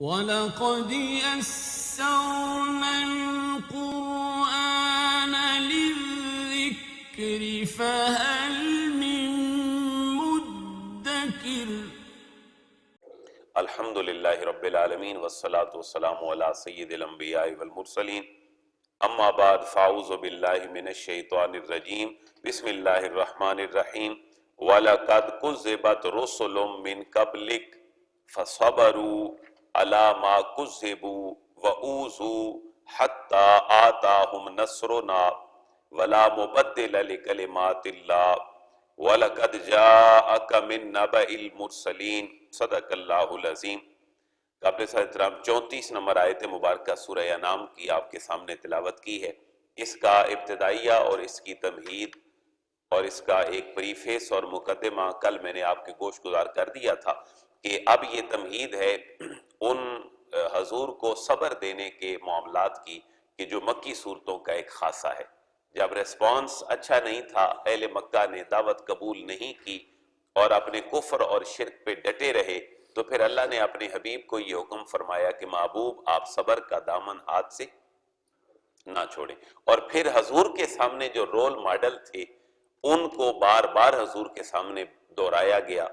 وَلَقَدْ يَسَّرْنَا الْقُرْآنَ لِلذِّكْرِ فَهَلْ مِن مُّدَّكِرٍ۔ الحمد للہ رب العالمین والصلاة والسلام علی سید الانبیاء والمرسلین، اما بعد فاعوذ باللہ من الشیطان الرجیم، بسم اللہ الرحمن الرحیم۔ وَلَقَدْ كُذِّبَتْ رُسُلٌ مِّن قَبْلِكَ فَصَبَرُوا عَلَى مَا كُذِّبُوا وَأُوذُوا حَتَّى آتَاهُمْ نَصْرُنَا وَلَا مُبَدِّلَ لِكَلِمَاتِ اللَّهِ وَلَقَدْ جَاءَكَ مِن نَبَإِ الْمُرْسَلِينَ صدق اللہ العظیم۔ قابل احترام 34 نمبر آیت مبارکہ سورہ انعام کی آپ کے سامنے تلاوت کی ہے۔ اس کا ابتدائیہ اور اس کی تمہید اور اس کا ایک پریفیس اور مقدمہ کل میں نے آپ کے گوش گزار کر دیا تھا کہ اب یہ تمہید ہے ان حضور کو صبر دینے کے معاملات کی کہ جو مکی صورتوں کا ایک خاصہ ہے۔ جب ریسپانس اچھا نہیں تھا، اہل مکہ نے دعوت قبول نہیں کی اور اپنے کفر اور شرک پہ ڈٹے رہے، تو پھر اللہ نے اپنے حبیب کو یہ حکم فرمایا کہ محبوب آپ صبر کا دامن ہاتھ سے نہ چھوڑیں۔ اور پھر حضور کے سامنے جو رول ماڈل تھے ان کو بار بار حضور کے سامنے دہرایا گیا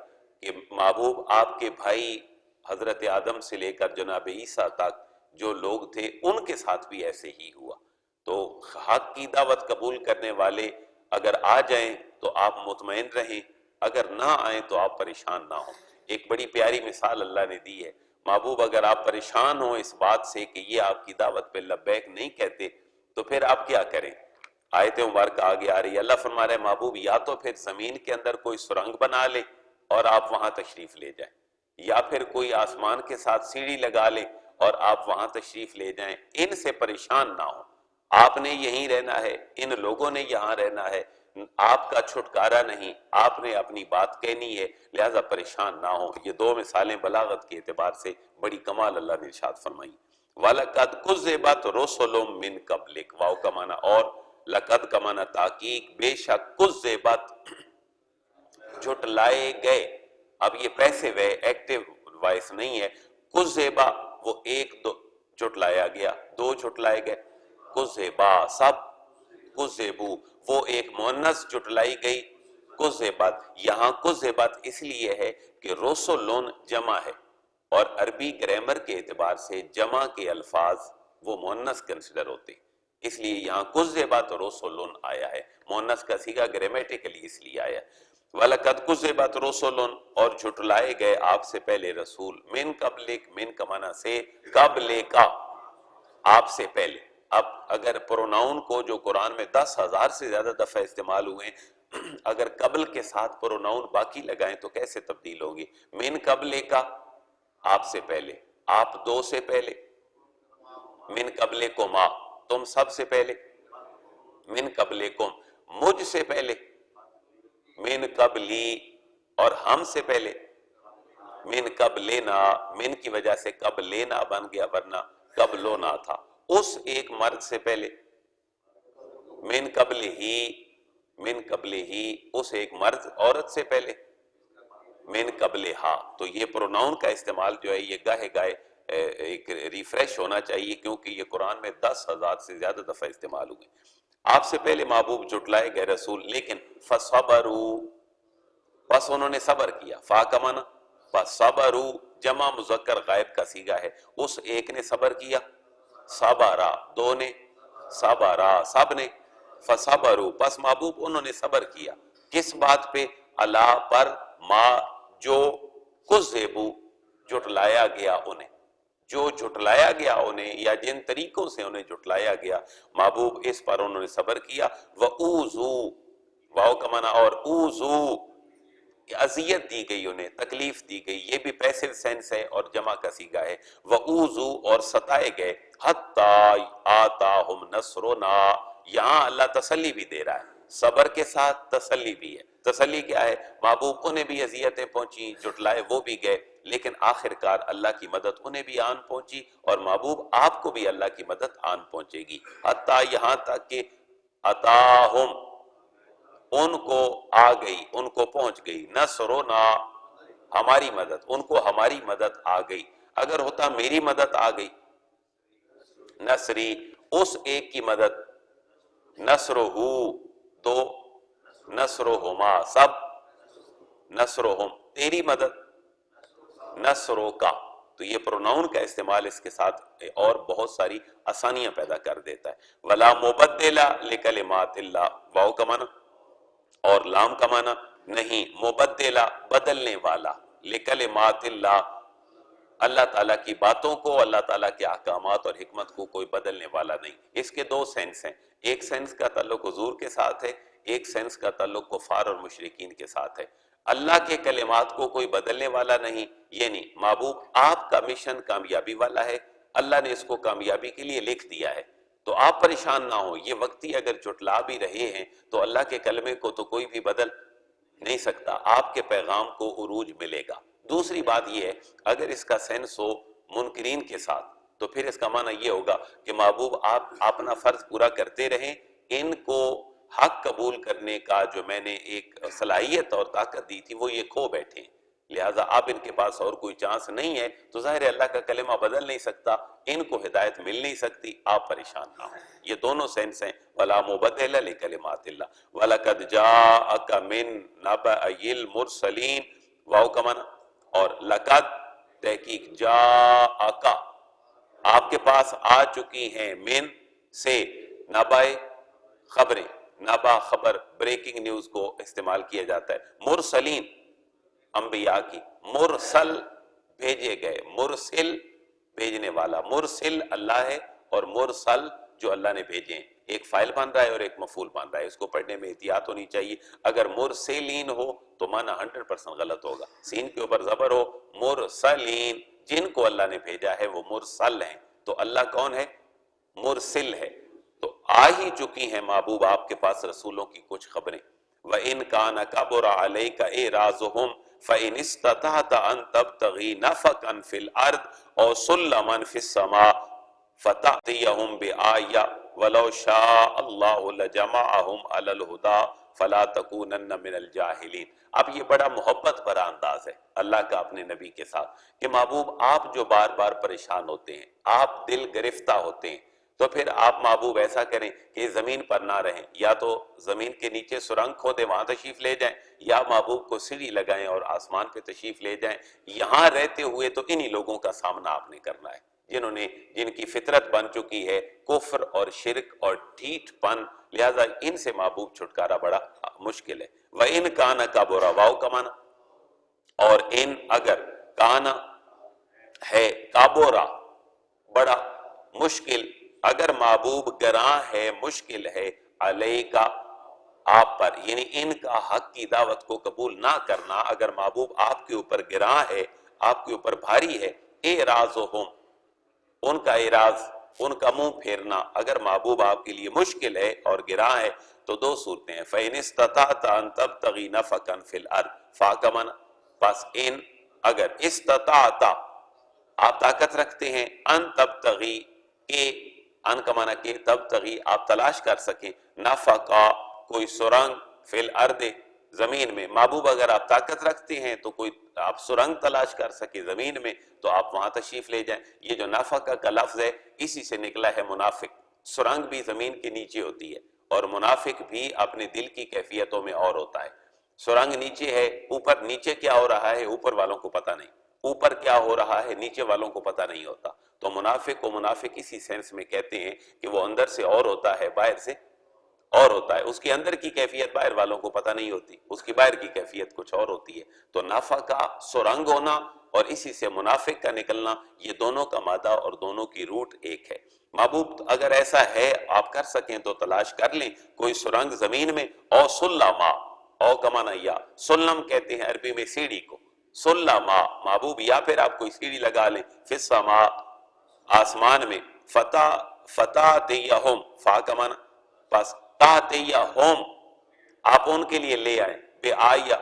کہ محبوب آپ کے بھائی حضرت آدم سے لے کر جناب عیسیٰ تک جو لوگ تھے ان کے ساتھ بھی ایسے ہی ہوا۔ تو حق کی دعوت قبول کرنے والے اگر آ جائیں تو آپ مطمئن رہیں، اگر نہ آئیں تو آپ پریشان نہ ہوں۔ ایک بڑی پیاری مثال اللہ نے دی ہے، محبوب اگر آپ پریشان ہوں اس بات سے کہ یہ آپ کی دعوت پہ لبیک نہیں کہتے تو پھر آپ کیا کریں؟ آیت مبارکہ آگے آ رہی ہے، اللہ فرما رہے ہیں محبوب یا تو پھر زمین کے اندر کوئی سرنگ بنا لے اور آپ وہاں تشریف لے جائیں، یا پھر کوئی آسمان کے ساتھ سیڑھی لگا لے اور آپ وہاں تشریف لے جائیں، ان سے پریشان نہ ہوں۔ آپ نے یہیں رہنا ہے، ان لوگوں نے یہاں رہنا ہے، آپ کا چھٹکارا نہیں، آپ نے اپنی بات کہنی ہے، لہذا پریشان نہ ہوں۔ یہ دو مثالیں بلاغت کے اعتبار سے بڑی کمال اللہ نے ارشاد فرمائی۔ وَلَقَدْ كُذِّبَتْ رُسُلٌ مِّن قَبْلِكَ، واو کا معنی اور، لقد کا معنی تحقیق، بے شک، کذبت جھٹلائے گئے۔ اب یہ پیسو ہے، ایکٹیو وائس نہیں ہے۔ کذبا وہ ایک دو جھٹلایا گیا، دو جھٹلائے گئے، کذبا سب، کذبو وہ ایک مؤنث جھٹلائی گئی، کذبت یہاں کذبت اس لیے ہے کہ رسولون جمع ہے اور عربی گرامر کے اعتبار سے جمع کے الفاظ وہ مؤنث کنسیڈر ہوتے، اس لیے یہاں کذبت رسولون آیا ہے، مؤنث کا صیغہ گرامیٹیکلی اس لیے آیا ہے۔ وَلَقَدْ كُذِّبَتْ رُسُلٌ اور جھٹلائے گئے آپ سے پہلے رسول، من قبلک، من کا معنی سے، قبل کا آپ سے پہلے۔ اب اگر پروناؤن کو جو قرآن میں 10,000 سے زیادہ دفعہ استعمال ہوئے ہیں، اگر قبل کے ساتھ پروناؤن باقی لگائیں تو کیسے تبدیل ہوگی؟ من قبل کا آپ سے پہلے، آپ دو سے پہلے، من قبلکما تم سب سے پہلے، من قبلکم مجھ سے پہلے، من قبلی اور ہم سے پہلے، من قبلنا من کی وجہ سے قبلنا بن گیا ورنہ قبلنا تھا، اس ایک مرد سے پہلے، من قبل ہی، من قبل ہی اس ایک مرد عورت سے پہلے، من قبلہا۔ تو یہ پروناؤن کا استعمال جو ہے یہ گاہے گاہے ایک ریفریش ہونا چاہیے کیونکہ یہ قرآن میں 10,000 سے زیادہ دفعہ استعمال ہوئے۔ آپ سے پہلے محبوب جھٹلائے گئے رسول، لیکن فصبروا بس انہوں نے صبر کیا، فا کا معنی فصبروا جمع مذکر غائب کا صیغہ ہے، اس ایک نے صبر کیا، صبرا دو نے، صبرا سب نے، فصبروا پس محبوب انہوں نے صبر کیا، کس بات پہ؟ اللہ پر، ما جو، کذبوا جھٹلایا گیا انہیں، جو جھٹلایا گیا انہیں یا جن طریقوں سے انہیں جھٹلایا گیا محبوب اس پر انہوں نے صبر کیا۔ وَأُوذُوا واو کا معنی اور، اوذو اذیت دی گئی انہیں، تکلیف دی گئی، یہ بھی پیسو سینس ہے اور جمع کا صیغہ ہے۔ وَأُوذُوا اور ستائے گئے، حَتَّى آتَاهُمْ نَصْرُنَا یہاں اللہ تسلی بھی دے رہا ہے، صبر کے ساتھ تسلی بھی ہے۔ تسلی کیا ہے؟ محبوب انہیں بھی اذیتیں پہنچی، جھٹلائے وہ بھی گئے، لیکن آخر کار اللہ کی مدد انہیں بھی آن پہنچی اور محبوب آپ کو بھی اللہ کی مدد آن پہنچے گی، حتیٰ یہاں تک کہ اتاہم ان کو آ گئی، ان کو پہنچ گئی، نصرنا ہماری مدد، ان کو ہماری مدد آ گئی۔ اگر ہوتا میری مدد آ گئی، نصری اس ایک کی مدد، نصرہو دو، نصرہما سب، نصرہم تیری مدد، نصرو کا، تو یہ پروناؤن کا استعمال اس کے ساتھ اور بہت ساری آسانیاں پیدا کر دیتا ہے۔ ولا مبدل لکلمات اللہ، واو کا معنی اور لام کا معنی نہیں، مبدلا بدلنے والا، لکلمات اللہ اللہ تعالیٰ کی باتوں کو، اللہ تعالیٰ کے احکامات اور حکمت کو کوئی بدلنے والا نہیں۔ اس کے دو سینس ہیں، ایک سینس کا تعلق حضور کے ساتھ ہے، ایک سینس کا تعلق کفار اور مشرکین کے ساتھ ہے۔ اللہ کے کلمات کو کوئی بدلنے والا نہیں، یہ نہیں، محبوب آپ کا مشن کامیابی والا ہے، اللہ نے اس کو کامیابی کے لیے لکھ دیا ہے، تو آپ پریشان نہ ہو، یہ وقتی اگر جھٹلا بھی رہے ہیں تو اللہ کے کلمے کو تو کوئی بھی بدل نہیں سکتا، آپ کے پیغام کو عروج ملے گا۔ دوسری بات یہ ہے، اگر اس کا سینس ہو منکرین کے ساتھ تو پھر اس کا معنی یہ ہوگا کہ محبوب آپ اپنا فرض پورا کرتے رہیں، ان کو حق قبول کرنے کا جو میں نے ایک صلاحیت اور طاقت دی تھی وہ یہ کھو بیٹھے ہیں، لہٰذا اب ان کے پاس اور کوئی چانس نہیں ہے، تو ظاہر ہے اللہ کا کلمہ بدل نہیں سکتا، ان کو ہدایت مل نہیں سکتی، آپ پریشان نہ ہوں۔ یہ دونوں سینس ہیں، وَلَا مُبَدِّلَ لِكَلِمَاتِ اللَّهِ وَلَقَدْ جَاءَكَ مِن نَبَإِ الْمُرْسَلِينَ، واو کا معنی اور لقد تحقیق، جاءک آپ کے پاس آ چکی ہیں، من سے، نبأ خبریں، نبا خبر بریکنگ نیوز کو استعمال کیا جاتا ہے، مرسلین انبیاء کی، مرسل بھیجے گئے، مرسل بھیجنے والا، مرسل اللہ ہے اور مرسل جو اللہ نے بھیجے ہیں، ایک فائل بن رہا ہے اور ایک مفعول بن رہا ہے، اس کو پڑھنے میں احتیاط ہونی چاہیے، اگر مرسلین ہو تو معنی 100% غلط ہوگا، سین کے اوپر زبر ہو، مرسلین جن کو اللہ نے بھیجا ہے وہ مرسل ہیں، تو اللہ کون ہے؟ مرسل ہے، تو آ ہی چکی ہیں محبوب آپ کے پاس رسولوں کی کچھ خبریں۔ وَإِن كَانَ كَبُرَ عَلَيْكَ إِعْرَاضُهُمْ فَإِنِ اسْتَطَعْتَ أَن تَبْتَغِي نَفَقًا فِي الْأَرْضِ أَوْ سُلَّمًا فِي السَّمَاءِ فَتَأْتِيَهُم بِآيَةٍ وَلَوْ شَاءَ اللَّهُ لَجَمَعَهُمْ عَلَى الْهُدَىٰ فَلَا تَكُونَنَّ مِنَ الْجَاهِلِينَ۔ اب یہ بڑا محبت بھرا انداز ہے اللہ کا اپنے نبی کے ساتھ کہ محبوب آپ جو بار بار پریشان ہوتے ہیں، آپ دل گرفتہ ہوتے ہیں، تو پھر آپ محبوب ایسا کریں کہ زمین پر نہ رہیں، یا تو زمین کے نیچے سرنگ کھودیں وہاں تشریف لے جائیں، یا محبوب کو سیڑھی لگائیں اور آسمان پہ تشریف لے جائیں، یہاں رہتے ہوئے تو انہی لوگوں کا سامنا آپ نے کرنا ہے جن کی فطرت بن چکی ہے کفر اور شرک اور ڈھیٹ پن، لہذا ان سے محبوب چھٹکارا بڑا مشکل ہے۔ وَإِن كَانَ كَبُرَ، واو کا معنی اور ان اگر، کانا ہے، کابورا بڑا مشکل، اگر محبوب گراں ہے، مشکل ہے، علیکا آپ پر، یعنی ان کا حق کی دعوت کو قبول نہ کرنا اگر محبوب آپ کے اوپر گراں ہے، آپ کے اوپر بھاری ہے، اعراضہم ان کا اعراض، ان کا منہ پھیرنا اگر محبوب آپ کے لیے مشکل ہے اور گراں ہے تو دو صورتیں ہیں، فَإِنِ اسْتَطَعْتَ أَن تَبْتَغِي نَفَقًا فِي الْأَرْضِ، فا کا معنی بس، ان اگر استطاعت آپ طاقت رکھتے ہیں، ان تبتغی کے، ان کا معنی کہ تبتغی آپ تلاش کر سکیں، نفقا کوئی سرنگ، فی الارض زمین میں، محبوب اگر آپ طاقت رکھتے ہیں تو کوئی آپ سرنگ تلاش کر سکے زمین میں تو آپ وہاں تشریف لے جائیں۔ یہ جو نفقہ کا لفظ ہے اسی سے نکلا ہے منافق، سرنگ بھی زمین کے نیچے ہوتی ہے اور منافق بھی اپنے دل کی کیفیتوں میں اور ہوتا ہے، سرنگ نیچے ہے، اوپر نیچے کیا ہو رہا ہے اوپر والوں کو پتہ نہیں، اوپر کیا ہو رہا ہے نیچے والوں کو پتہ نہیں ہوتا، تو منافق کو منافق اسی سینس میں کہتے ہیں کہ وہ اندر سے اور ہوتا ہے باہر سے اور ہوتا ہے، اس کے اندر کی کیفیت باہر والوں کو پتہ نہیں ہوتی، اس کی باہر کی کیفیت کچھ اور ہوتی ہے، تو نفقہ کا سرنگ ہونا اور اسی سے منافق کا نکلنا، یہ دونوں کا مادہ اور دونوں کی روٹ ایک ہے۔ محبوب اگر ایسا ہے آپ کر سکیں تو تلاش کر لیں کوئی سرنگ زمین میں، او سلما، او کا معنی یا، سلم کہتے ہیں عربی میں سیڑھی کو، سلما محبوب یا پھر آپ کوئی سیڑھی لگا لیں، فی السماء آسمان میں، فتاتیہم فا کا معنی پس، تاتیہم آپ ان کے لیے لے آئیں، بے آیا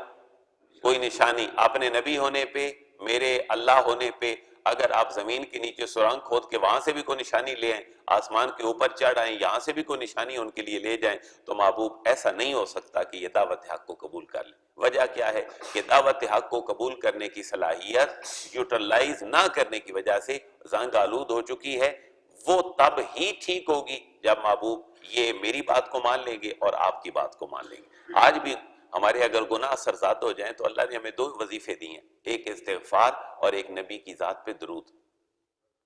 کوئی نشانی، اپنے نبی ہونے پہ، میرے اللہ ہونے پہ، اگر آپ زمین کے نیچے سرنگ کھود کے وہاں سے بھی کوئی نشانی لے آئیں، آسمان کے اوپر چڑھ آئیں، یہاں سے بھی کوئی نشانی ان کے لیے لے جائیں، تو محبوب ایسا نہیں ہو سکتا کہ یہ دعوت حق کو قبول کر لیں۔ وجہ کیا ہے کہ دعوت حق کو قبول کرنے کی صلاحیت یوٹیلائز نہ کرنے کی وجہ سے زنگ آلود ہو چکی ہے. وہ تب ہی ٹھیک ہوگی جب محبوب یہ میری بات کو مان لیں گے اور آپ کی بات کو مان لیں گے. آج بھی ہمارے اگر گناہ سرزاد ہو جائیں تو اللہ نے ہمیں 2 وظیفے دی ہیں، ایک استغفار اور ایک نبی کی ذات پہ درود.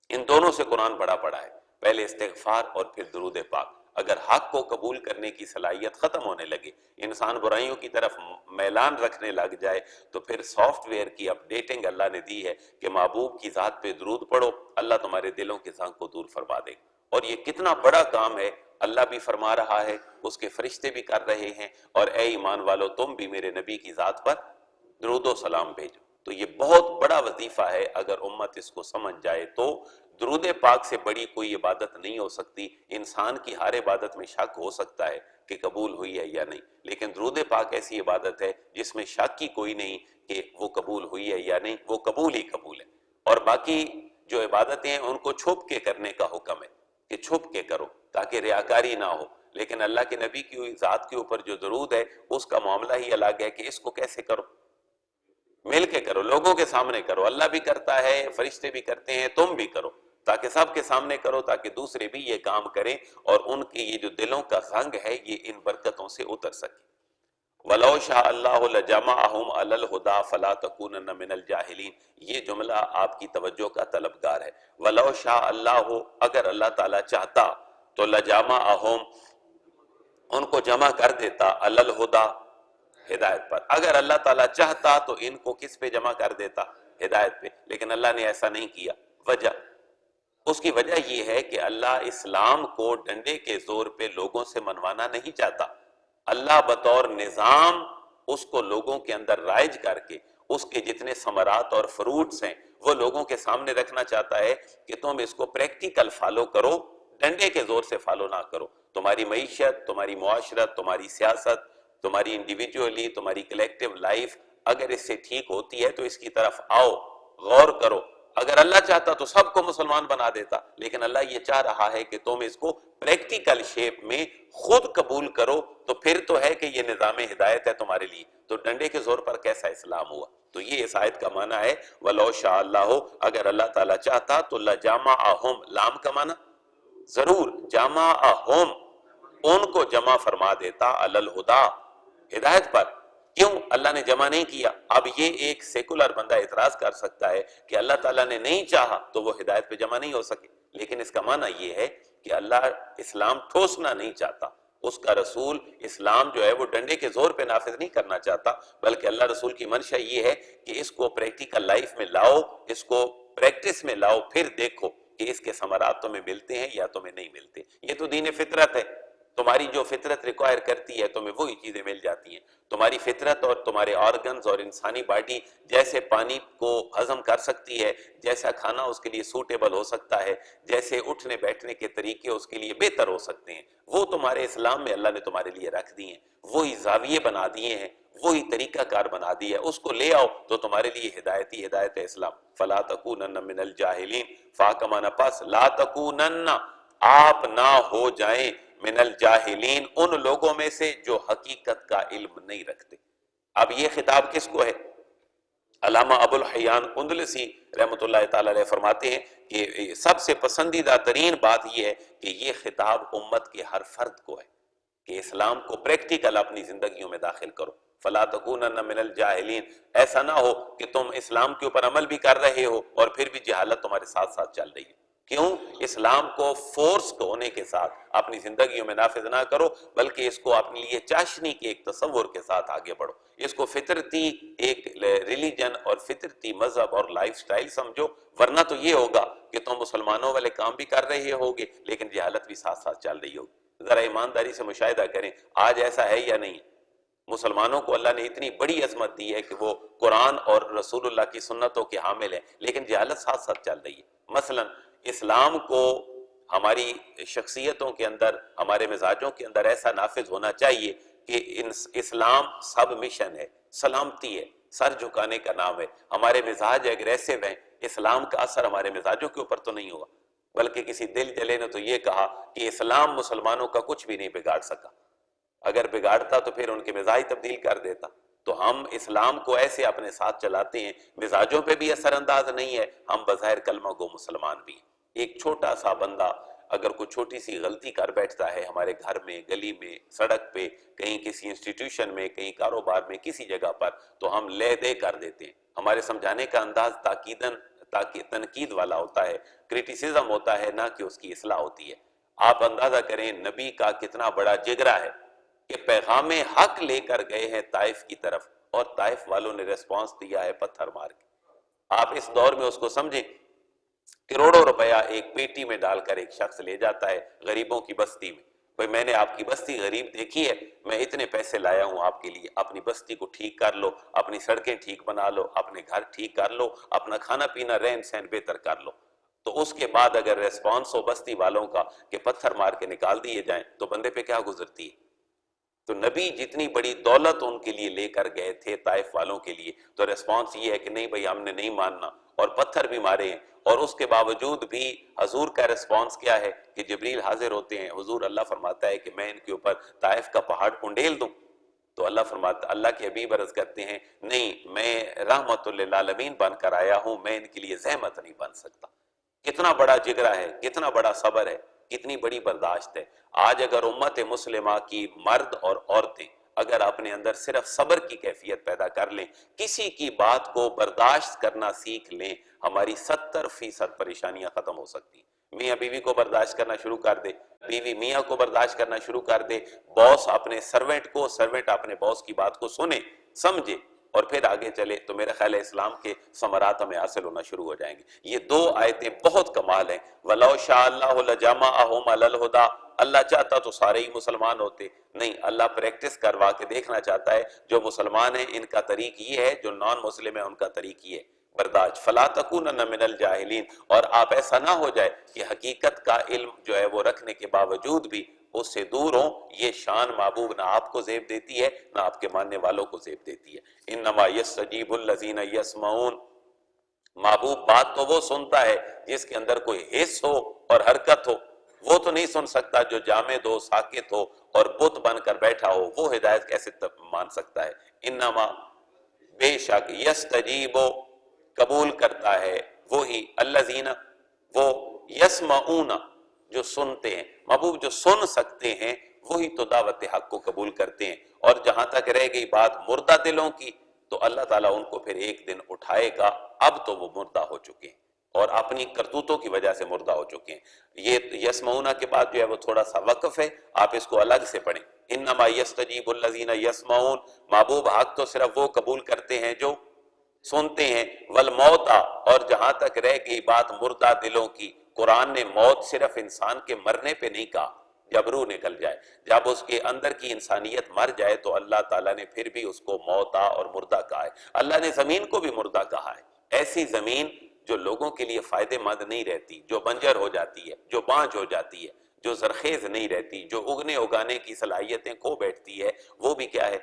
ان دونوں سے قرآن بڑا پڑا ہے، پہلے استغفار اور پھر درود پاک. اگر حق کو قبول کرنے کی صلاحیت ختم ہونے لگے، انسان برائیوں کی طرف میلان رکھنے لگ جائے، تو پھر سافٹ ویئر کی اپڈیٹنگ اللہ نے دی ہے کہ محبوب کی ذات پہ درود پڑھو، اللہ تمہارے دلوں کے زنگ کو دور فرما دے. اور یہ کتنا بڑا کام ہے، اللہ بھی فرما رہا ہے، اس کے فرشتے بھی کر رہے ہیں، اور اے ایمان والو تم بھی میرے نبی کی ذات پر درود و سلام بھیجو. تو یہ بہت بڑا وظیفہ ہے، اگر امت اس کو سمجھ جائے تو درود پاک سے بڑی کوئی عبادت نہیں ہو سکتی. انسان کی ہر عبادت میں شک ہو سکتا ہے کہ قبول ہوئی ہے یا نہیں، لیکن درود پاک ایسی عبادت ہے جس میں شک کی کوئی نہیں کہ وہ قبول ہوئی ہے یا نہیں، وہ قبول ہی قبول ہے. اور باقی جو عبادتیں ہیں ان کو چھپ کے کرنے کا حکم ہے کہ چھپ کے کرو تاکہ ریاکاری نہ ہو. لیکن اللہ کے نبی کی ذات کے اوپر جو درود ہے اس کا معاملہ ہی الگ ہے کہ اس کو کیسے کرو، مل کے کرو، لوگوں کے سامنے کرو. اللہ بھی کرتا ہے، فرشتے بھی کرتے ہیں، تم بھی کرو، تاکہ سب کے سامنے کرو، تاکہ دوسرے بھی یہ کام کریں اور ان کے یہ جو دلوں کا زنگ ہے یہ ان برکتوں سے اتر سکے. وَلَوْ شَاءَ اللَّهُ لَجَمَعَهُمْ عَلَى الْهُدَى فَلَا تَكُونَنَّ مِنَ الْجَاهِلِينَ. یہ جملہ آپ کی توجہ کا طلبگار ہے. وَلَوْ شَاءَ اللَّهُ، اگر اللہ تعالیٰ چاہتا تو لَجَمَعَهُمْ، ان کو جمع کر دیتا، عَلَى الْهُدَى، ہدایت پر. اگر اللہ تعالیٰ چاہتا تو ان کو کس پہ جمع کر دیتا؟ ہدایت پہ. لیکن اللہ نے ایسا نہیں کیا. وجہ، اس کی وجہ یہ ہے کہ اللہ اسلام کو ڈنڈے کے زور پہ لوگوں سے منوانا نہیں چاہتا. اللہ بطور نظام اس کو لوگوں کے اندر رائج کر کے اس کے جتنے ثمرات اور فروٹس ہیں وہ لوگوں کے سامنے رکھنا چاہتا ہے کہ تم اس کو پریکٹیکل فالو کرو، ڈنڈے کے زور سے فالو نہ کرو. تمہاری معیشت، تمہاری معاشرت، تمہاری سیاست، تمہاری انڈیویجولی، تمہاری کلیکٹیو لائف اگر اس سے ٹھیک ہوتی ہے تو اس کی طرف آؤ، غور کرو. اگر اللہ چاہتا تو سب کو مسلمان بنا دیتا، لیکن اللہ یہ چاہ رہا ہے کہ تم اس کو پریکٹیکل شیپ میں خود قبول کرو. تو پھر تو ہے کہ یہ نظام ہدایت ہے تمہارے لیے، تو ڈنڈے کے زور پر کیسا اسلام ہوا؟ تو یہ اس آیت کا معنی ہے وَلَوْ شَاءَ اللَّهُ، اگر اللہ تعالیٰ چاہتا تو لَجَمَعَهُمْ، لام کا معنی ضرور، جَمَعَهُمْ، ان کو جمع فرما دیتا، عَلَى الْهُدَى، ہدایت پر. کیوں اللہ نے جمع نہیں کیا؟ اب یہ ایک سیکولر بندہ اعتراض کر سکتا ہے کہ اللہ تعالیٰ نے نہیں چاہا تو وہ ہدایت پہ جمع نہیں ہو سکے. لیکن اس کا معنی یہ ہے کہ اللہ اسلام ٹھوسنا نہیں چاہتا، اس کا رسول اسلام جو ہے وہ ڈنڈے کے زور پہ نافذ نہیں کرنا چاہتا، بلکہ اللہ رسول کی منشا یہ ہے کہ اس کو پریکٹیکل لائف میں لاؤ، اس کو پریکٹس میں لاؤ، پھر دیکھو کہ اس کے ثمرات تمہیں ملتے ہیں یا تمہیں نہیں ملتے. یہ تو دین فطرت ہے، تمہاری جو فطرت ریکوائر کرتی ہے تمہیں وہی چیزیں مل جاتی ہیں. تمہاری فطرت اور تمہارے آرگنز اور انسانی باڈی جیسے پانی کو ہضم کر سکتی ہے، جیسا کھانا اس کے لیے سوٹیبل ہو سکتا ہے، جیسے اٹھنے بیٹھنے کے طریقے اس کے لیے بہتر ہو سکتے ہیں، وہ تمہارے اسلام میں اللہ نے تمہارے لیے رکھ دی ہیں. وہی زاویے بنا دیے ہیں، وہی طریقہ کار بنا دیا ہے، اس کو لے آؤ تو تمہارے لیے ہدایت ہی ہدایت ہے اسلام. فلا تکونن من الجاہلین، فا کا معنی پس، لا تکونن، آپ نہ ہو جائیں، من الجاہلین، ان لوگوں میں سے جو حقیقت کا علم نہیں رکھتے. اب یہ خطاب کس کو ہے؟ علامہ ابو الحیان اندلسی رحمۃ اللہ تعالی علیہ فرماتے ہیں کہ سب سے پسندیدہ ترین بات یہ ہے کہ یہ خطاب امت کے ہر فرد کو ہے کہ اسلام کو پریکٹیکل اپنی زندگیوں میں داخل کرو. فلا تکونن من الجاہلین، ایسا نہ ہو کہ تم اسلام کے اوپر عمل بھی کر رہے ہو اور پھر بھی جہالت تمہارے ساتھ ساتھ چل رہی ہے. کیوں؟ اسلام کو فورس ہونے کے ساتھ اپنی زندگیوں میں نافذ نہ کرو، بلکہ اس کو اپنے لیے چاشنی کے ایک تصور کے ساتھ آگے بڑھو. اس کو فطرتی ایک ریلیجن اور فطرتی مذہب اور لائف سٹائل سمجھو، ورنہ تو یہ ہوگا کہ تم مسلمانوں والے کام بھی کر رہے ہوگے لیکن جہالت بھی ساتھ ساتھ چل رہی ہوگی. ذرا ایمانداری سے مشاہدہ کریں، آج ایسا ہے یا نہیں؟ مسلمانوں کو اللہ نے اتنی بڑی عظمت دی ہے کہ وہ قرآن اور رسول اللہ کی سنتوں کے حامل ہیں، لیکن جہالت ساتھ ساتھ چل رہی ہے. مثلا اسلام کو ہماری شخصیتوں کے اندر، ہمارے مزاجوں کے اندر ایسا نافذ ہونا چاہیے کہ اسلام سب مشن ہے، سلامتی ہے، سر جھکانے کا نام ہے. ہمارے مزاج اگریسو ہیں، اسلام کا اثر ہمارے مزاجوں کے اوپر تو نہیں ہوا، بلکہ کسی دل جلے نے تو یہ کہا کہ اسلام مسلمانوں کا کچھ بھی نہیں بگاڑ سکا، اگر بگاڑتا تو پھر ان کے مزاج تبدیل کر دیتا. تو ہم اسلام کو ایسے اپنے ساتھ چلاتے ہیں، مزاجوں پہ بھی اثر انداز نہیں ہے، ہم بظاہر کلمہ گو مسلمان بھی ہیں۔ ایک چھوٹا سا بندہ اگر کوئی چھوٹی سی غلطی کر بیٹھتا ہے ہمارے گھر میں، گلی میں، سڑک پہ، کہیں کسی انسٹیٹیوشن میں، کہیں کاروبار میں، کسی جگہ پر، تو ہم لے دے کر دیتے ہیں۔ ہمارے سمجھانے کا انداز تنقید والا ہوتا ہے، کریٹیسزم ہوتا ہے، نہ کہ اس کی اصلاح ہوتی ہے۔ آپ اندازہ کریں نبی کا کتنا بڑا جگرا ہے کہ پیغام حق لے کر گئے ہیں طائف کی طرف، اور طائف والوں نے ریسپانس دیا ہے پتھر مار کے۔ آپ اس دور میں اس کو سمجھیں، کروڑوں روپیہ ایک پیٹی میں ڈال کر ایک شخص لے جاتا ہے غریبوں کی بستی میں، بھئی میں نے آپ کی بستی غریب دیکھی ہے، میں اتنے پیسے لایا ہوں آپ کے لیے، اپنی بستی کو ٹھیک کر لو، اپنی سڑکیں ٹھیک بنا لو، اپنے گھر ٹھیک کر لو، اپنا کھانا پینا رہن سہن بہتر کر لو۔ تو اس کے بعد اگر ریسپانس ہو بستی والوں کا کہ پتھر مار کے نکال دیے جائیں تو بندے پہ کیا گزرتی ہے؟ تو نبی جتنی بڑی دولت ان کے لیے لے کر گئے تھے طائف والوں کے لیے، تو ریسپانس یہ ہے کہ نہیں بھئی ہم نے نہیں ماننا، اور پتھر بھی مارے ہیں۔ اور اس کے باوجود بھی حضور کا ریسپانس کیا ہے کہ جبریل حاضر ہوتے ہیں، حضور اللہ فرماتا ہے کہ میں ان کے اوپر طائف کا پہاڑ انڈیل دوں، تو اللہ فرماتا، اللہ کے حبیب عرض کرتے ہیں نہیں، میں رحمت للعالمین بن کر آیا ہوں، میں ان کے لیے زحمت نہیں بن سکتا۔ کتنا بڑا جگرا ہے، کتنا بڑا صبر ہے، کتنی بڑی برداشت ہے۔ آج اگر امت مسلمہ کی مرد اور عورتیں اگر اپنے اندر صرف صبر کی کیفیت پیدا کر لیں، کسی کی بات کو برداشت کرنا سیکھ لیں، ہماری 70% پریشانیاں ختم ہو سکتی ہیں۔ میاں بیوی کو برداشت کرنا شروع کر دے، بیوی میاں کو برداشت کرنا شروع کر دے، باس اپنے سرونٹ کو، سرونٹ اپنے باس کی بات کو سنے، سمجھے، اور پھر آگے چلے، تو میرا خیال ہے اسلام کے ثمرات ہمیں حاصل ہونا شروع ہو جائیں گے۔ یہ دو آیتیں بہت کمال ہیں۔ وَلَوْ شَاءَ اللَّهُ لَجَمَعَهُمْ عَلَى الْهُدَىٰ، اللہ چاہتا تو سارے ہی مسلمان ہوتے، نہیں، اللہ پریکٹس کروا کے دیکھنا چاہتا ہے جو مسلمان ہیں ان کا طریق یہ ہے، جو نان مسلم ہے ان کا طریق یہ ہے، برداشت۔ فَلَا تَكُونَنَّ مِنَ الْجَاهِلِينَ، اور آپ ایسا نہ ہو جائے کہ حقیقت کا علم جو ہے وہ رکھنے کے باوجود بھی اس سے دور ہوں۔ یہ شان محبوب نہ آپ کو زیب دیتی ہے، نہ آپ کے ماننے والوں کو زیب دیتی ہے۔ انما یستجیب الذین یسمعون، محبوب بات تو وہ سنتا ہے جس کے اندر کوئی حس ہو اور حرکت ہو، وہ تو نہیں سن سکتا جو جامد ہو، ساکت ہو اور بت بن کر بیٹھا ہو، وہ ہدایت کیسے مان سکتا ہے؟ انما، بے شک، یستجیب، قبول کرتا ہے وہی، الذین، وہ، یسمعون، جو سنتے ہیں۔ محبوب جو سن سکتے ہیں وہی تو دعوت حق کو قبول کرتے ہیں۔ اور جہاں تک رہ گئی بات مردہ دلوں کی، تو اللہ تعالیٰ ان کو پھر ایک دن اٹھائے گا، اب تو وہ مردہ ہو چکے ہیں اور اپنی کرتوتوں کی وجہ سے مردہ ہو چکے ہیں۔ یہ یسمعون کے بعد جو ہے وہ تھوڑا سا وقف ہے، آپ اس کو الگ سے پڑھیں۔ انما یستجیب الذین یسمعون، محبوب حق تو صرف وہ قبول کرتے ہیں جو سنتے ہیں۔ والموتى، اور جہاں تک رہ گئی بات مردہ دلوں کی، قرآن نے موت صرف انسان کے مرنے پہ نہیں کہا، جب روح نکل جائے، جب اس کے اندر کی انسانیت مر جائے تو اللہ تعالیٰ نے پھر بھی اس کو موتیٰ اور مردہ کہا ہے۔ اللہ نے زمین کو بھی مردہ کہا ہے، ایسی زمین جو لوگوں کے لیے فائدہ مند نہیں رہتی، جو بنجر ہو جاتی ہے، جو بانجھ ہو جاتی ہے، جو زرخیز نہیں رہتی، جو اگنے اگانے کی صلاحیتیں کھو بیٹھتی ہے، وہ بھی کیا ہے؟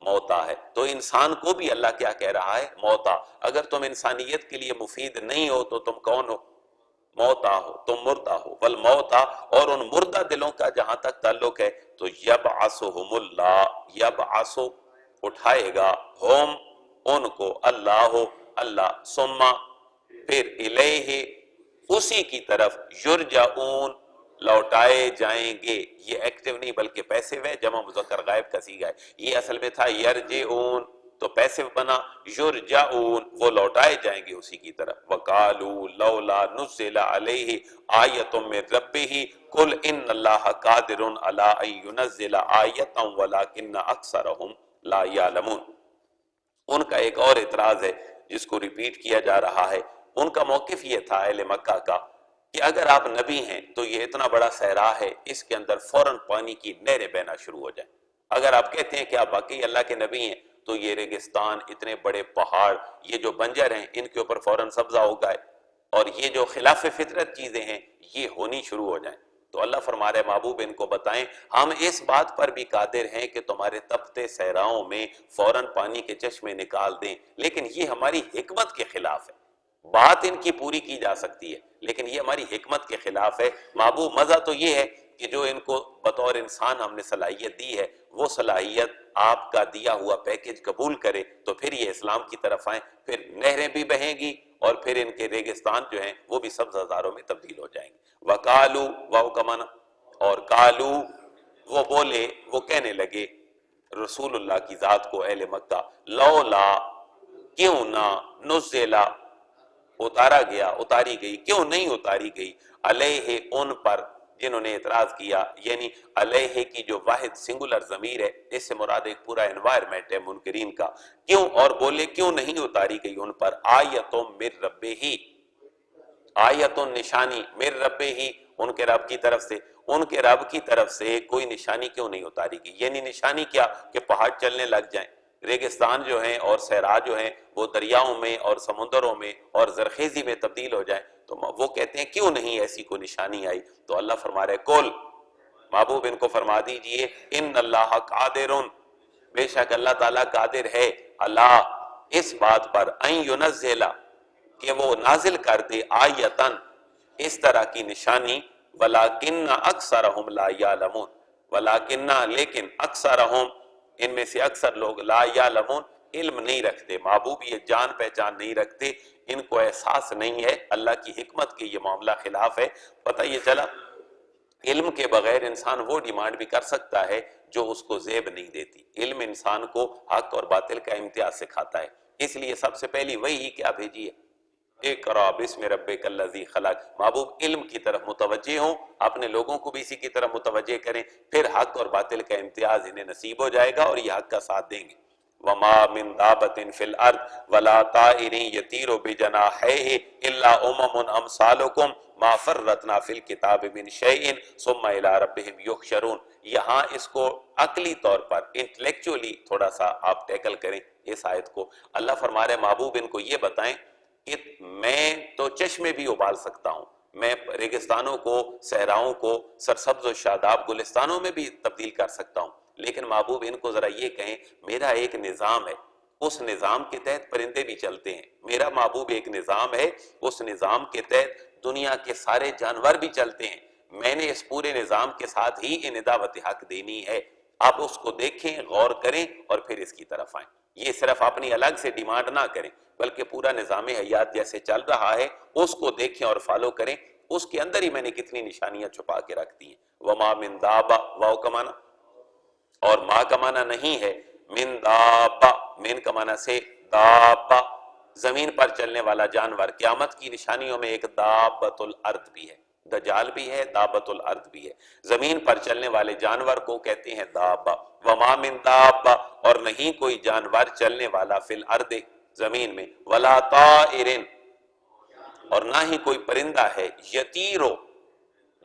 موتا ہے۔ تو انسان کو بھی اللہ کیا کہہ رہا ہے؟ موتا۔ اگر تم انسانیت کے لیے مفید نہیں ہو تو تم کون ہو؟ موتا ہو، تم مردہ ہو۔ والموتا، اور ان مردہ دلوں کا جہاں تک تعلق ہے تو یبعثہم اللہ، یبعث، اٹھائے گا، ہم، ان کو، اللہ، اللہ، ثم، پھر، الیہ، اسی کی طرف، یرجعون، لوٹائے جائیں گے۔ یہ ایکٹیو نہیں بلکہ پیسو ہے، جمع مذکر غائب کا صیغہ ہے۔ یہ اصل میں تھا یرجعون، تو پیسو بنا یرجعون، وہ لوٹائے جائیں گے اسی کی طرف۔ وقالوا لولا نزل علیہ آیۃ من ربہ قل ان اللہ قادر علی ان ینزل آیۃ ولکن اکثرہم لا یعلمون۔ ان کا ایک اور اعتراض ہے جس کو ریپیٹ کیا جا رہا ہے۔ ان کا موقف یہ تھا اہل مکہ کا کہ اگر آپ نبی ہیں تو یہ اتنا بڑا صحرا ہے، اس کے اندر فوراً پانی کی نہریں بہنا شروع ہو جائیں۔ اگر آپ کہتے ہیں کہ آپ واقعی اللہ کے نبی ہیں تو یہ ریگستان، اتنے بڑے پہاڑ، یہ جو بنجر ہیں، ان کے اوپر فوراً سبزہ اگائے، اور یہ جو خلاف فطرت چیزیں ہیں یہ ہونی شروع ہو جائیں۔ تو اللہ فرما رہے محبوب ان کو بتائیں ہم اس بات پر بھی قادر ہیں کہ تمہارے تپتے صحراؤں میں فوراً پانی کے چشمے نکال دیں، لیکن یہ ہماری حکمت کے خلاف ہے۔ بات ان کی پوری کی جا سکتی ہے لیکن یہ ہماری حکمت کے خلاف ہے۔ محبوب مزہ تو یہ ہے کہ جو ان کو بطور انسان ہم نے صلاحیت دی ہے وہ صلاحیت آپ کا دیا ہوا پیکج قبول کرے تو پھر یہ اسلام کی طرف آئیں، پھر نہریں بھی بہیں گی اور پھر ان کے ریگستان جو ہیں وہ بھی سبز ہزاروں میں تبدیل ہو جائیں گے۔ وَقَالُوا واو کا معنی، اور کالو وہ بولے، وہ کہنے لگے رسول اللہ کی ذات کو، اہل مکہ، لولا کیوں نہ نزلا اتاری گئی، کیوں نہیں اتاری گئی، علیہ ان پر جنہوں نے اعتراض کیا، یعنی علیہ کی جو واحد سنگولر ضمیر ہے اس سے مراد ایک پورا انوائرمنٹ ہے منکرین کا، کیوں، اور بولے کیوں نہیں اتاری گئی ان پر آیتوں من ربہ، آیتوں نشانی، من ربہ ہی ان کے رب کی طرف سے، ان کے رب کی طرف سے کوئی نشانی کیوں نہیں اتاری گئی، یعنی نشانی کیا کہ پہاڑ چلنے لگ جائیں، ریگستان جو ہیں اور صحرا جو ہیں وہ دریاؤں میں اور سمندروں میں اور زرخیزی میں تبدیل ہو جائیں، تو وہ کہتے ہیں کیوں نہیں ایسی کوئی نشانی آئی، تو اللہ فرما رہے کل محبوب ان کو فرما دیجئے ان اللہ قادر، بے شک اللہ تعالیٰ قادر ہے، اللہ اس بات پر ان ینزل کہ وہ نازل کر دے آیتن اس طرح کی نشانی، ولیکن اکثرہم لا یعلمون، ولیکن لیکن اکثرہم ان میں سے اکثر لوگ لا یعلمون علم نہیں رکھتے، محبوب یہ جان پہچان نہیں رکھتے، ان کو احساس نہیں ہے اللہ کی حکمت کے یہ معاملہ خلاف ہے۔ پتہ یہ چلا علم کے بغیر انسان وہ ڈیمانڈ بھی کر سکتا ہے جو اس کو زیب نہیں دیتی، علم انسان کو حق اور باطل کا امتیاز سکھاتا ہے، اس لیے سب سے پہلی وہی کیا بھیجی ہے، اقرا بسم ربک الذی خلق، محبوب علم کی طرف متوجہ ہوں، اپنے لوگوں کو بھی اسی کی طرف متوجہ کریں، پھر حق اور باطل کا امتیاز انہیں نصیب ہو جائے گا اور یہ حق کا ساتھ دیں گے۔ وَمَا مِن دَابَّةٍ فِي الْأَرْضِ وَلَا طَائِرٍ يَطِيرُ بِجَنَاحَيْهِ إِلَّا أُمَمٌ أَمْثَالُكُمْ مَا فَرَّطْنَا فِي الْكِتَابِ مِن شَيْءٍ ثُمَّ إِلَىٰ رَبِّهِمْ يُحْشَرُونَ۔ یہاں اس کو عقلی طور پر انٹلیکچولی تھوڑا سا آپ ٹیکل کریں اس آیت کو، اللہ فرما رہے محبوب ان کو یہ بتائیں کہ میں تو چشمے بھی ابال سکتا ہوں، میں ریگستانوں کو، صحراؤں کو سرسبز و شاداب گلستانوں میں بھی تبدیل کر سکتا ہوں، لیکن محبوب ان کو ذرا یہ کہیں میرا ایک نظام ہے، اس نظام کے تحت پرندے بھی چلتے ہیں، میرا محبوب ایک نظام ہے، اس نظام کے تحت دنیا کے سارے جانور بھی چلتے ہیں، میں نے اس پورے نظام کے ساتھ ہی انہیں دعوت حق دینی ہے، آپ اس کو دیکھیں، غور کریں اور پھر اس کی طرف آئیں، یہ صرف اپنی الگ سے ڈیمانڈ نہ کریں بلکہ پورا نظام حیات جیسے چل رہا ہے اس کو دیکھیں اور فالو کریں، اس کے اندر ہی میں نے کتنی نشانیاں چھپا کے رکھ دی ہیں۔ وما من دابہ، واو کا معنی اور ما کا معنی نہیں ہے، من دابہ، من کا معنی سے دابہ زمین پر چلنے والا جانور، قیامت کی نشانیوں میں ایک دابۃ الارض بھی ہے، دجال بھی ہے، دابۃ الارض بھی ہے، زمین پر چلنے والے جانور کو کہتے ہیں دابہ۔ وما من دابہ، اور نہیں کوئی جانور چلنے والا فی الارض زمین میں، ولا طائر، اور نہ ہی کوئی پرندہ ہے، یطیرو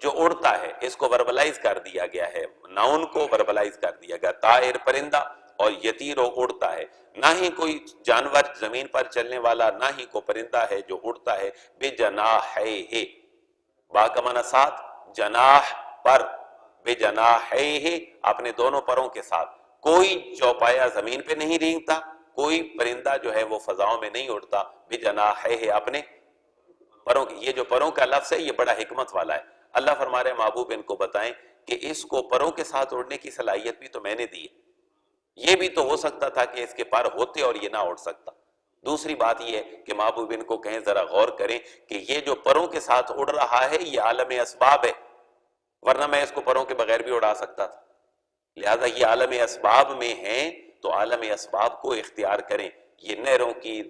جو اڑتا ہے، اس کو وربلائز کر دیا گیا ہے، ناؤن کو وربلائز کر دیا گیا، طائر پرندہ اور یطیرو اڑتا ہے، نہ ہی کوئی جانور زمین پر چلنے والا، نہ ہی کوئی پرندہ ہے جو اڑتا ہے، بجناحیہ، با کا معنی ساتھ، جناح پر، بجناحیہ اپنے دونوں پروں کے ساتھ، کوئی چوپایا زمین پہ نہیں رینگتا، کوئی پرندہ جو ہے وہ فضاؤں میں نہیں اڑتا، بجناحیہ اپنے پروں کی، یہ جو پروں کا لفظ ہے یہ بڑا حکمت والا ہے، اللہ فرما رہے محبوب ان کو بتائیں کہ اس کو پروں کے ساتھ اڑنے کی صلاحیت بھی تو میں نے دی ہے، یہ بھی تو ہو سکتا تھا کہ اس کے پر ہوتے اور یہ نہ اڑ سکتا۔ دوسری بات یہ ہے کہ محبوب ان کو کہیں ذرا غور کریں کہ یہ جو پروں کے ساتھ اڑ رہا ہے یہ عالم اسباب ہے، ورنہ میں اس کو پروں کے بغیر بھی اڑا سکتا تھا، لہذا یہ عالم اسباب میں ہیں تو عالم اسباب کو اختیار کریں، یہ نہروں کی،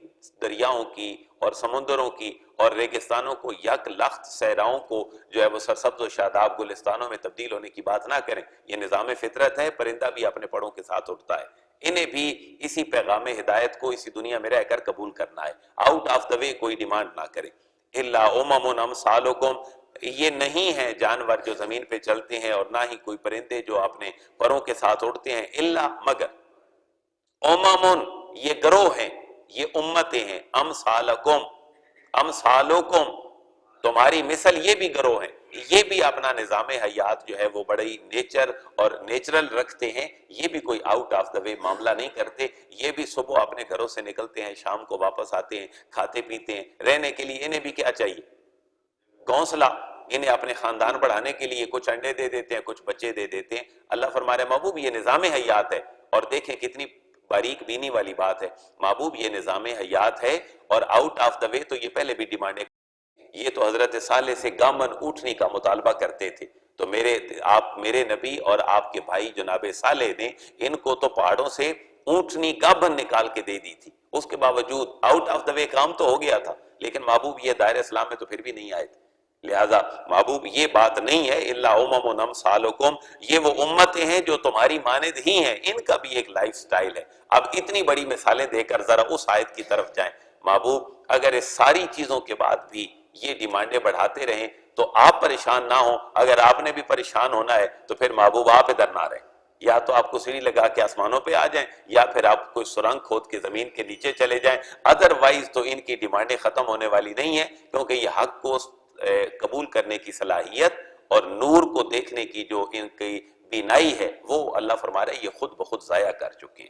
دریاؤں کی اور سمندروں کی اور ریگستانوں کو، یک لخت صحراؤں کو جو ہے وہ سرسبز و شاداب گلستانوں میں تبدیل ہونے کی بات نہ کریں، یہ نظام فطرت ہے، پرندہ بھی اپنے پروں کے ساتھ اڑتا ہے، انہیں بھی اسی پیغام ہدایت کو اسی دنیا میں رہ کر قبول کرنا ہے، آؤٹ آف دا وے کوئی ڈیمانڈ نہ کریں۔ الا امم امثالکم، یہ نہیں ہے جانور جو زمین پہ چلتے ہیں اور نہ ہی کوئی پرندے جو اپنے پروں کے ساتھ اڑتے ہیں، الا مگر، امم یہ گروہ ہیں، یہ امتیں ہیں، امثالکم، امثالکم تمہاری مثل یہ بھی گروہ ہیں، یہ بھی اپنا نظام حیات جو ہے وہ بڑی نیچر اور نیچرل رکھتے ہیں، یہ بھی کوئی آؤٹ آف دا وے معاملہ نہیں کرتے، یہ بھی صبح اپنے گھروں سے نکلتے ہیں، شام کو واپس آتے ہیں، کھاتے پیتے ہیں، رہنے کے لیے انہیں بھی کیا چاہیے؟ گھونسلہ، انہیں اپنے خاندان بڑھانے کے لیے کچھ انڈے دے دیتے ہیں، کچھ بچے دے دیتے ہیں۔ اللہ فرما رہے محبوب یہ نظام حیات ہے، اور دیکھیں کتنی باریک بینی والی بات ہے، محبوب یہ نظام حیات ہے، اور آؤٹ آف دا وے تو یہ پہلے بھی ڈیمانڈیں، یہ تو حضرت صالح سے گامن اونٹنی کا مطالبہ کرتے تھے، تو میرے نبی اور آپ کے بھائی جناب صالح نے ان کو تو پہاڑوں سے اونٹنی گابن نکال کے دے دی تھی، اس کے باوجود آؤٹ آف دا وے کام تو ہو گیا تھا، لیکن محبوب یہ دائرہ اسلام میں تو پھر بھی نہیں آئے تھے۔ لہذا محبوب یہ بات نہیں ہے الا امم امثالکم، یہ وہ امتیں ہیں جو تمہاری مانند ہی ہیں، ان کا بھی ایک لائف سٹائل ہے۔ اب اتنی بڑی مثالیں دے کر ذرا اس آیت کی طرف جائیں، محبوب اگر اس ساری چیزوں کے بعد بھی یہ ڈیمانڈیں بڑھاتے رہیں تو آپ پریشان نہ ہوں، اگر آپ نے بھی پریشان ہونا ہے تو پھر محبوب آپ ادھر نہ رہیں، یا تو آپ کو سیڑھی لگا کے آسمانوں پہ آ جائیں، یا پھر آپ کوئی سرنگ کھود کے زمین کے نیچے چلے جائیں، ادروائز تو ان کی ڈیمانڈیں ختم ہونے والی نہیں ہیں، کیونکہ یہ حق کو قبول کرنے کی صلاحیت اور نور کو دیکھنے کی جو ان کی بینائی ہے وہ اللہ فرما رہے ہیں یہ خود بخود ضائع کر چکے ہیں۔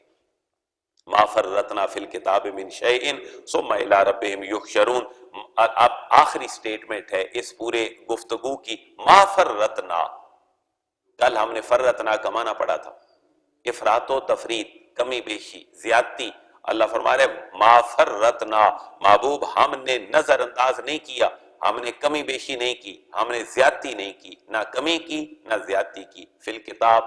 ما فرطنا فی الکتاب من شیء ثم الی ربہم یحشرون، اب آخری سٹیٹمنٹ ہے اس پورے گفتگو کی، ما فرطنا، کل ہم نے فرطنا کا معنی پڑھا تھا، افراط و تفریط، کمی بیشی، زیادتی، اللہ فرما رہے ما فرطنا، محبوب ہم نے نظر انداز نہیں کیا، ہم نے کمی بیشی نہیں کی، ہم نے زیادتی نہیں کی، نہ کمی کی نہ زیادتی کی، فی الکتاب،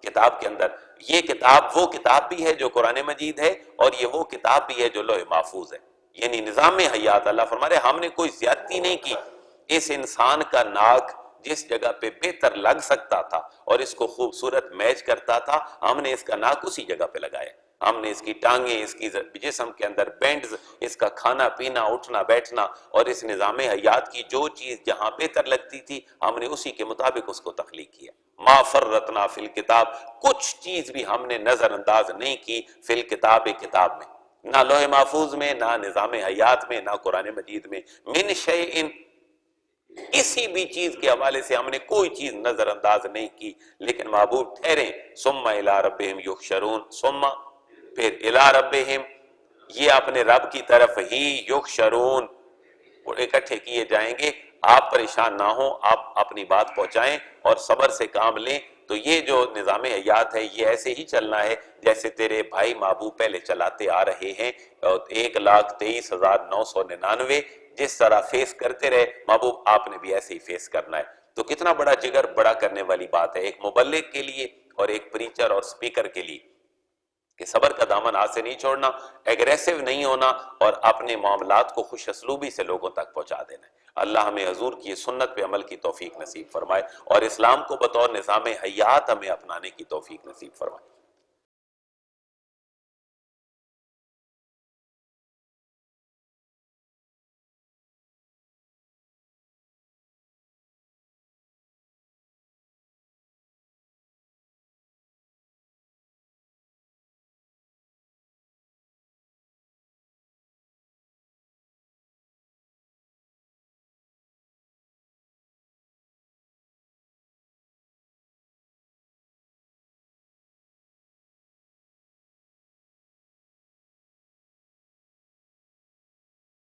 کتاب کے اندر، یہ کتاب وہ کتاب بھی ہے جو قرآن مجید ہے، اور یہ وہ کتاب بھی ہے جو لوح محفوظ ہے، یعنی نظام حیات۔ اللہ فرما رہے ہم نے کوئی زیادتی نہیں کی، اس انسان کا ناک جس جگہ پہ بہتر لگ سکتا تھا اور اس کو خوبصورت میچ کرتا تھا، ہم نے اس کا ناک اسی جگہ پہ لگایا، ہم نے اس کی ٹانگیں، اس کی جسم کے اندر بینڈز، اس کا کھانا پینا، اٹھنا بیٹھنا، اور اس نظام حیات کی جو چیز جہاں بہتر لگتی تھی ہم نے اسی کے مطابق اس کو تخلیق کیا۔ ما فرطنا فی الکتاب، کچھ چیز بھی ہم نے نظر انداز نہیں کی فی الکتاب، کتاب میں، نہ لوح محفوظ میں، نہ نظام حیات میں، نہ قرآن مجید میں، من شیء، کسی بھی چیز کے حوالے سے ہم نے کوئی چیز نظر انداز نہیں کی، لیکن محبوب ٹھہریں، ثم الی ربہم یحشرون، ثم پھر الی ربہم، یہ اپنے رب کی طرف ہی یحشرون، اکٹھے کیے جائیں گے۔ آپ پریشان نہ ہوں، آپ اپنی بات پہنچائیں اور صبر سے کام لیں، تو یہ جو نظام حیات ہے یہ ایسے ہی چلنا ہے جیسے تیرے بھائی محبوب پہلے چلاتے آ رہے ہیں، 1,23,999 جس طرح فیس کرتے رہے محبوب آپ نے بھی ایسے ہی فیس کرنا ہے۔ تو کتنا بڑا جگر بڑا کرنے والی بات ہے ایک مبلغ کے لیے اور ایک پریچر اور سپیکر کے لیے، کہ صبر کا دامن ہاتھ سے نہیں چھوڑنا، ایگریسو نہیں ہونا، اور اپنے معاملات کو خوش اسلوبی سے لوگوں تک پہنچا دینا ہے۔ اللہ ہمیں حضور کی سنت پہ عمل کی توفیق نصیب فرمائے، اور اسلام کو بطور نظام حیات ہمیں اپنانے کی توفیق نصیب فرمائے۔